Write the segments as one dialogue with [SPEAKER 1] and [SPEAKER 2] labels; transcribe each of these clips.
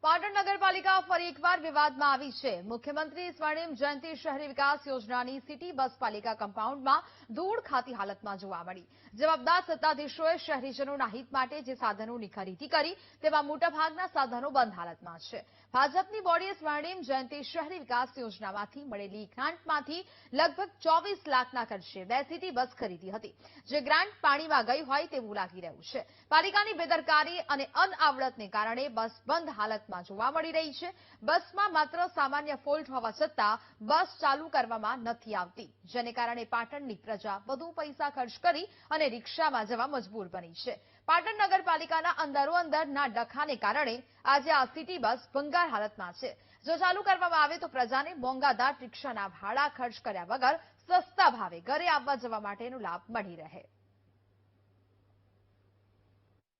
[SPEAKER 1] પાટણ નગરપાલિકા ફરી એકવાર વિવાદમાં આવી છે। મુખ્યમંત્રી સ્વર્ણિમ જયંતિ શહેરી વિકાસ યોજનાની સિટી બસ પાલિકા કમ્પાઉન્ડમાં ધૂળ ખાતી હાલતમાં જોવા મળી। જવાબદાર સત્તાધીશોએ શહેરીજનોના હિત માટે જે સાધનોની ખરીદી કરી તેમાં મોટાભાગના સાધનો બંધ હાલતમાં છે। ભાજપની બોડીએ સ્વર્ણિમ જયંતિ શહેરી વિકાસ યોજનામાંથી મળેલી ગ્રાન્ટમાંથી લગભગ 24 લાખના ખર્ચે 2 સિટી બસ ખરીદી હતી, જે ગ્રાન્ટ પાણીમાં ગઈ હોય તેવું લાગી રહ્યું છે। પાલિકાની બેદરકારી અને અનાવડતને કારણે બસ બંધ હાલતમાં જોવા મળી રહી છે। બસમાં માત્ર સામાન્ય ફોલ્ટ હોવા છતાં બસ ચાલુ કરવામાં નથી આવતી, જેને કારણે પાટણની પ્રજા વધુ પૈસા ખર્ચ કરી અને રિક્ષામાં જવા મજબૂર બની છે। પાટણ નગરપાલિકાના અંદરોઅંદરના ડખાને કારણે આજે આ સિટી બસ ભંગાર હાલતમાં છે। જો ચાલુ કરવામાં આવે તો પ્રજાને મોંઘાદાર રિક્ષાના ભાડા ખર્ચ કર્યા વગર સસ્તા ભાવે ઘરે આવવા જવા માટેનો લાભ મળી રહે।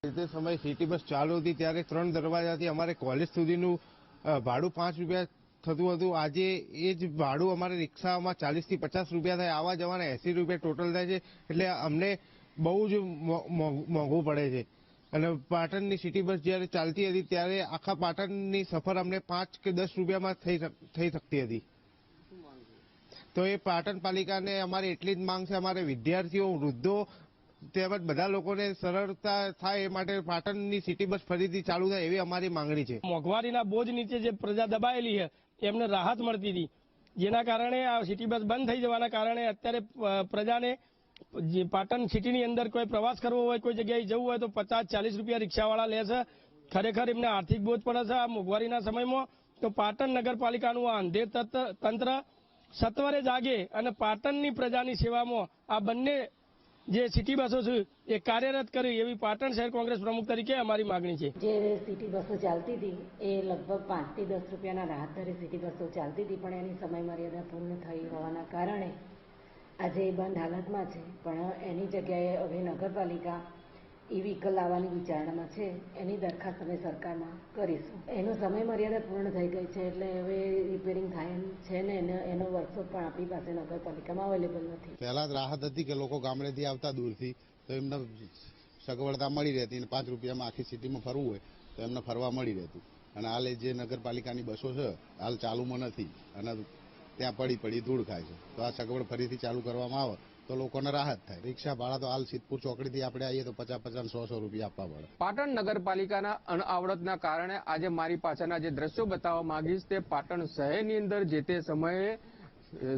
[SPEAKER 2] તે સમય સિટી બસ ચાલુ હતી ત્યારે 3 દરવાજાથી અમારે કોલેજ સુધીનું ભાડું 5 રૂપિયા થતું હતું। આજે એ જ ભાડું અમારે રિક્ષામાં 40 થી 50 રૂપિયા થાય, આવા જવાના 80 રૂપિયા ટોટલ થાય છે। એટલે અમને બહુ જ મોંઘું પડે છે। અને પાટણની સિટી બસ જ્યારે ચાલતી હતી ત્યારે આખા પાટણની સફર અમને 5 કે 10 રૂપિયામાં થઈ શકતી હતી। તો એ પાટણ પાલિકાને અમારે એટલી જ માંગ છે, અમારે વિદ્યાર્થીઓ, વૃદ્ધો તેમજ બધા લોકોને સરળતા થાય એ માટે પાટણની સિટી બસ ફરીથી ચાલુ થાય એવી અમારી માંગણી છે।
[SPEAKER 3] મોંઘવારીના બોજ નીચે જે પ્રજા દબાયેલી છે એમને રાહત મળતી હતી, જેના કારણે આ સિટી બસ બંધ થઈ જવાના કારણે અત્યારે પ્રજાને પાટણ સિટીની અંદર કોઈ પ્રવાસ કરવો હોય, કોઈ જગ્યાએ જવું હોય તો 50-40 રૂપિયા રિક્ષાવાળા લે છે। ખરેખર એમને આર્થિક બોજ પડે છે આ મોંઘવારીના સમયમાં। તો પાટણ નગરપાલિકાનું આ અંધેર તંત્ર સત્વરે જાગે અને પાટણની પ્રજાની સેવામાં આ બંને જે સિટી બસો છે એ કાર્યરત કરી એવી પાટણ શહેર કોંગ્રેસ પ્રમુખ તરીકે અમારી માગણી છે।
[SPEAKER 4] જે સિટી બસો ચાલતી હતી એ લગભગ 5 થી 10 રૂપિયાના રાહત દરે સિટી બસો ચાલતી હતી, પણ એની સમય મર્યાદા પૂર્ણ થઈ હોવાના કારણે આજે એ બંધ હાલતમાં છે। પણ એની જગ્યાએ હવે નગરપાલિકા ઈ વ્હીકલ લાવવાની વિચારણામાં છે, એની દરખાસ્ત અમે સરકારમાં કરીશું। એનો સમય મર્યાદા પૂર્ણ થઈ ગઈ છે એટલે હવે રિપેરિંગ થાય છે ને એનો વર્કશોપ પણ આપણી પાસે નગરપાલિકામાં અવેલેબલ નથી।
[SPEAKER 5] પહેલા રાહત હતી કે લોકો ગામડેથી આવતા દૂરથી તો એમને સગવડતા મળી રહેતી અને 5 રૂપિયામાં આખી સિટીમાં ફરવું હોય તો એમને ફરવા મળી રહેતું। અને હાલ જે નગરપાલિકાની બસો છે હાલ ચાલુમાં નથી અને ત્યાં પડી ધૂળ ખાય છે, તો આ સગવડ ફરીથી ચાલુ કરવામાં આવે તો લોકોને રાહત થાય। રિક્ષા ભાડા તો હાલ સિદ્ધપુર ચોકડીથી આપણે આવીએ તો 50-100 રૂપિયા આપવા પડે।
[SPEAKER 6] પાટણ નગરપાલિકાના અનાવડતના કારણે આજે મારી પાછળના જે દ્રશ્યો બતાવવા માંગીશ તે પાટણ શહેરની અંદર જે તે સમયે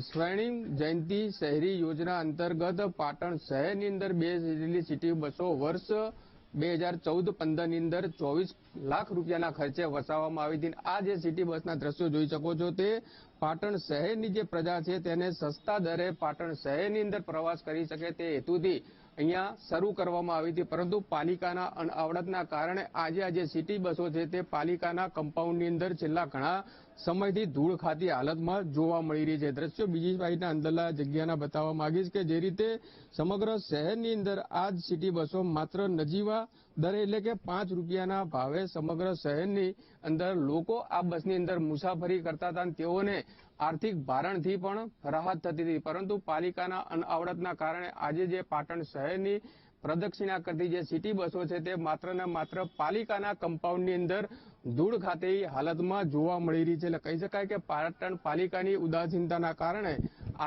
[SPEAKER 6] સ્વર્ણિમ જયંતિ શહેરી યોજના અંતર્ગત પાટણ શહેરની અંદર 2 સિટી બસો વર્ષ 2014-15 ની અંદર 24 લાખ રૂપિયાના ખર્ચે વસાવવામાં આવી હતી। આ જે સિટી બસના દ્રશ્યો જોઈ શકો છો તે પાટણ શહેરની જે પ્રજા છે તેને સસ્તા દરે પાટણ શહેરની અંદર પ્રવાસ કરી શકે તે હેતુથી અહીંયા શરૂ કરવામાં આવી હતી, પરંતુ પાલિકાના અનાવડતના કારણે આજે આ જે સિટી બસો છે તે પાલિકાના કમ્પાઉન્ડની અંદર છેલ્લા ઘણા સમયથી ધૂળ ખાતી હાલતમાં જોવા મળી રહી છે। દ્રશ્યો બીજી સાઈડના અંદરના જગ્યાના બતાવવા માંગીશ કે જે રીતે સમગ્ર શહેરની અંદર આ જ સિટી બસો માત્ર નજીવા દરે એટલે કે 5 રૂપિયાના ભાવે સમગ્ર શહેરની અંદર લોકો આ બસની અંદર મુસાફરી કરતા હતા અને તેઓને આર્થિક ભારણથી પણ રાહત થતી હતી, પરંતુ પાલિકાના અનાવડતના કારણે આજે જે પાટણ શહેરની પ્રદક્ષિણા કરતી જે સિટી બસો છે તે માત્ર ને માત્ર પાલિકાના કમ્પાઉન્ડની અંદર ધૂળ ખાતી હાલતમાં જોવા મળી રહી છે। એટલે કહી શકાય કે પાટણ પાલિકાની ઉદાસીનતાના કારણે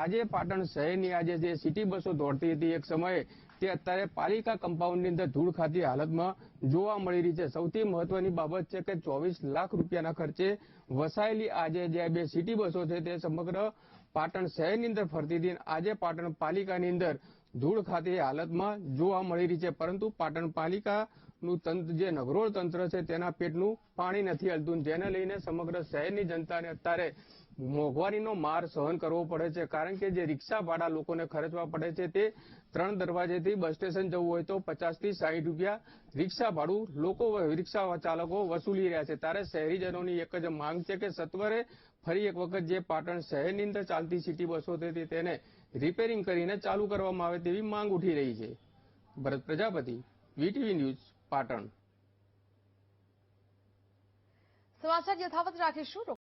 [SPEAKER 6] આજે પાટણ શહેરની આજે જે સિટી બસો દોડતી હતી એક સમયે તે અત્યારે પાલિકા કમ્પાઉન્ડની અંદર ધૂળ ખાતી હાલતમાં જોવા મળી રહી છે। સૌથી મહત્વની બાબત છે કે 24 લાખ રૂપિયાના ખર્ચે વસાયેલી આજે જે 2 સિટી બસો છે તે સમગ્ર પાટણ શહેરની અંદર ફરતી હતી, આજે પાટણ પાલિકાની અંદર ધૂળ ખાતી હાલતમાં જોવા મળી રહી છે। પરંતુ પાટણ પાલિકાનું તંત્ર જે નગરોળ તંત્ર છે તેના પેટનું પાણી નથી હલતું, જેને લઈને સમગ્ર શહેરની જનતાને અત્યારે મોંઘવારીનો માર સહન કરવો પડે છે। કારણ કે જે રિક્ષા ભાડા લોકોને ખર્ચવા પડે છે તે 3 દરવાજેથી બસ સ્ટેશન જવું હોય તો 50 થી 60 રૂપિયા રિક્ષા ભાડું લોકો રિક્ષા ચાલકો વસૂલી રહ્યા છે। ત્યારે શહેરીજનોની એક જ માંગ છે કે સત્વરે ફરી એક વખત જે પાટણ શહેરની અંદર ચાલતી સિટી બસો હતી તેને રિપેરિંગ કરીને ચાલુ કરવામાં આવે તેવી માંગ ઉઠી રહી છે। ભરત પ્રજાપતિ, વીટીવી ન્યૂઝ, પાટણ।
[SPEAKER 1] સમાચાર યથાવત રાખીશું।